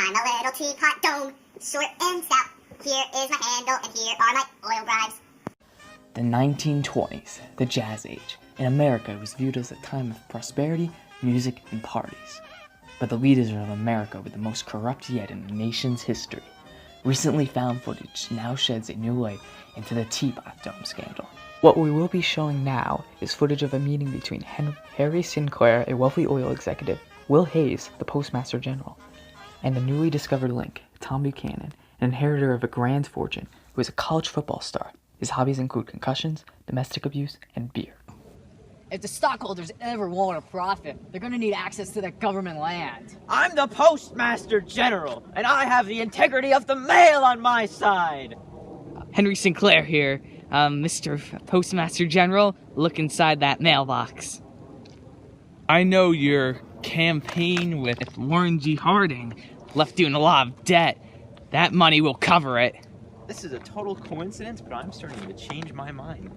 I'm a little teapot dome, short and stout. Here is my handle, and here are my oil bribes. The 1920s, the Jazz Age. In America, it was viewed as a time of prosperity, music, and parties. But the leaders of America were the most corrupt yet in the nation's history. Recently found footage now sheds a new light into the Teapot Dome scandal. What we will be showing now is footage of a meeting between Harry Sinclair, a wealthy oil executive, Will Hayes, the Postmaster General, and the newly discovered link, Tom Buchanan, an inheritor of a grand fortune who is a college football star. His hobbies include concussions, domestic abuse, and beer. If the stockholders ever want a profit, they're gonna need access to that government land. I'm the Postmaster General, and I have the integrity of the mail on my side. Henry Sinclair here. Mr. Postmaster General, look inside that mailbox. I know your campaign with Warren G. Harding left you in a lot of debt. That money will cover it. This is a total coincidence, but I'm starting to change my mind.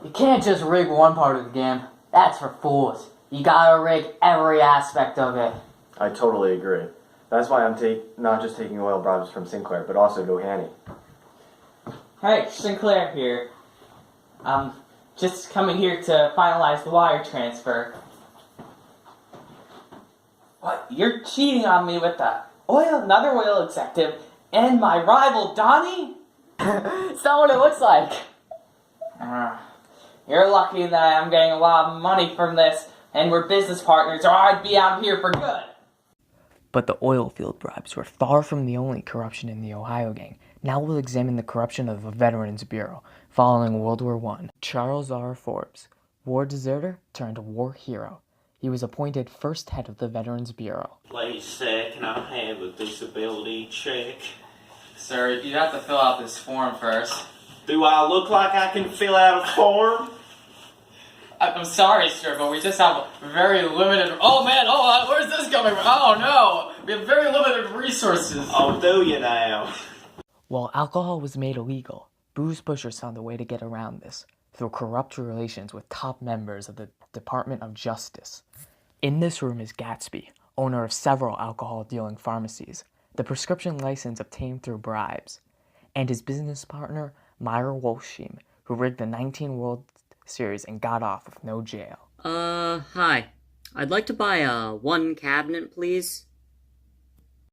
You can't just rig one part of the game. That's for fools. You gotta rig every aspect of it. I totally agree. That's why I'm not just taking oil bribes from Sinclair, but also Doheny. Hey, Sinclair here. Just coming here to finalize the wire transfer. What? You're cheating on me with that another oil executive, and my rival Donnie? It's not what it looks like. You're lucky that I'm getting a lot of money from this, and we're business partners, or I'd be out here for good. But the oil field bribes were far from the only corruption in the Ohio gang. Now we'll examine the corruption of the Veterans Bureau following World War I. Charles R. Forbes, war deserter turned war hero. He was appointed first head of the Veterans Bureau. Please, sir, can I have a disability check? Sir, you have to fill out this form first. Do I look like I can fill out a form? I'm sorry, sir, but we just have very limited... Oh, man, where's this coming from? Oh, no, we have very limited resources. Oh, do you now? While alcohol was made illegal, booze pushers found a way to get around this through corrupt relations with top members of the Department of Justice. In this room is Gatsby, owner of several alcohol-dealing pharmacies, the prescription license obtained through bribes, and his business partner, Myra Wolfsheim, who rigged the 19 World Series and got off with no jail. Hi. I'd like to buy one cabinet, please.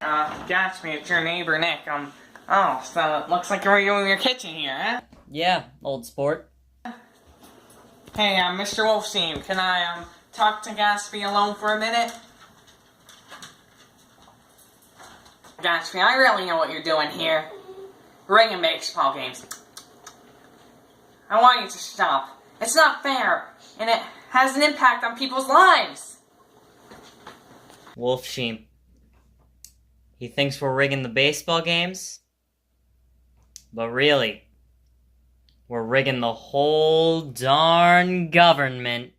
Gatsby, it's your neighbor, Nick. So it looks like you're redoing your kitchen here, huh? Yeah, old sport. Hey, Mr. Wolfstein, can I, talk to Gatsby alone for a minute? Gatsby, I really know what you're doing here. Rigging baseball games. I want you to stop. It's not fair, and it has an impact on people's lives. Wolfsheim. He thinks we're rigging the baseball games? But really, we're rigging the whole darn government.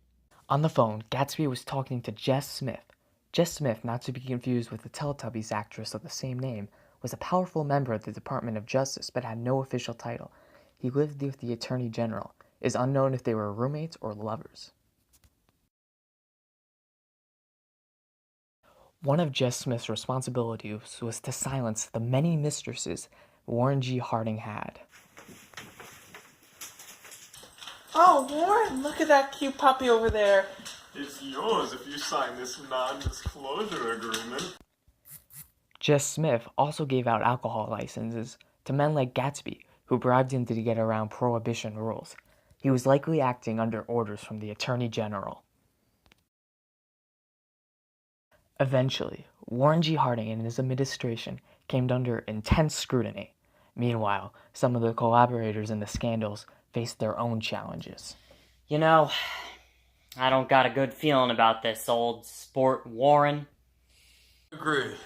On the phone, Gatsby was talking to Jess Smith. Jess Smith, not to be confused with the Teletubbies actress of the same name, was a powerful member of the Department of Justice but had no official title. He lived with the Attorney General. It is unknown if they were roommates or lovers. One of Jess Smith's responsibilities was to silence the many mistresses Warren G. Harding had. Oh, Warren, look at that cute puppy over there. It's yours if you sign this non-disclosure agreement. Jess Smith also gave out alcohol licenses to men like Gatsby, who bribed him to get around prohibition rules. He was likely acting under orders from the Attorney General. Eventually, Warren G. Harding and his administration came under intense scrutiny. Meanwhile, some of the collaborators in the scandals faced their own challenges. You know, I don't got a good feeling about this old sport Warren. Agree.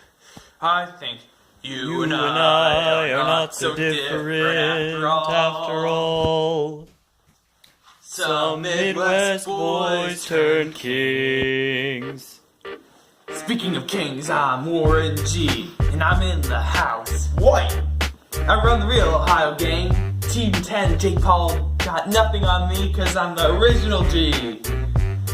I think you and I are not so different after all. Some Midwest boys turn kings. Speaking of kings, I'm Warren G, and I'm in the house. What? I run the real Ohio gang. Team 10, Jake Paul got nothing on me because I'm the original G.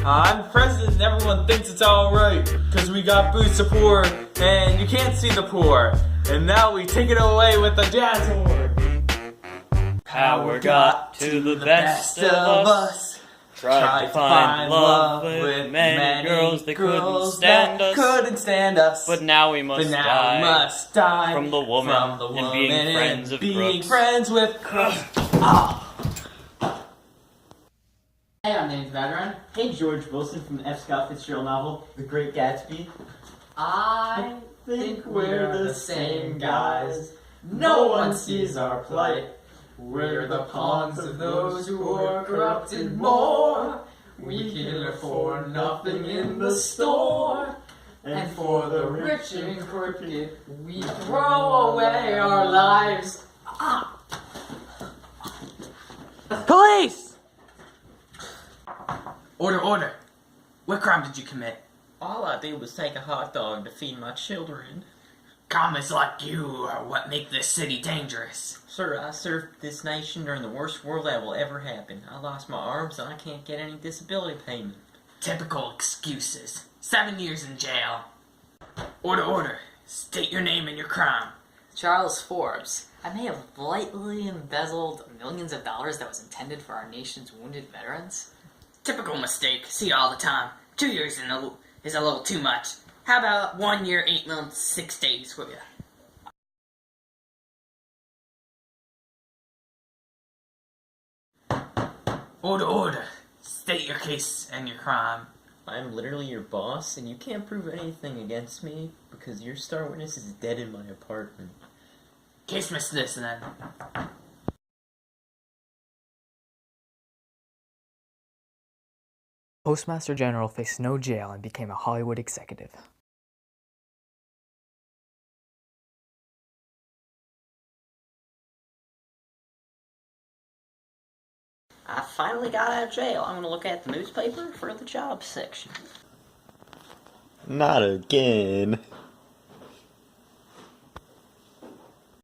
I'm president and everyone thinks it's alright, cause we got boots of poor, and you can't see the poor. And now we take it away with the jazz horn. Power got to the best of us. Tried to find love with many girls that couldn't stand us. But now we must die from the woman and being friends with crooks. Hey, I'm named Veteran. Hey, George Wilson from the F. Scott Fitzgerald novel, The Great Gatsby. I think we're the same guys. No one sees our plight. We're the pawns of those who are corrupted more. We can afford nothing in the store. And for the rich and crooked, we throw away our lives. Police! Order. What crime did you commit? All I did was take a hot dog to feed my children. Commies like you are what make this city dangerous. Sir, I served this nation during the worst war that will ever happen. I lost my arms and I can't get any disability payment. Typical excuses. 7 years in jail. Order. State your name and your crime. Charles Forbes. I may have lightly embezzled millions of dollars that was intended for our nation's wounded veterans. Typical mistake. See all the time. 2 years is a little too much. How about 1 year, 8 months, 6 days with you? Order. State your case and your crime. I'm literally your boss, and you can't prove anything against me because your star witness is dead in my apartment. Case dismissed then. Postmaster General faced no jail and became a Hollywood executive. I finally got out of jail. I'm going to look at the newspaper for the jobs section. Not again.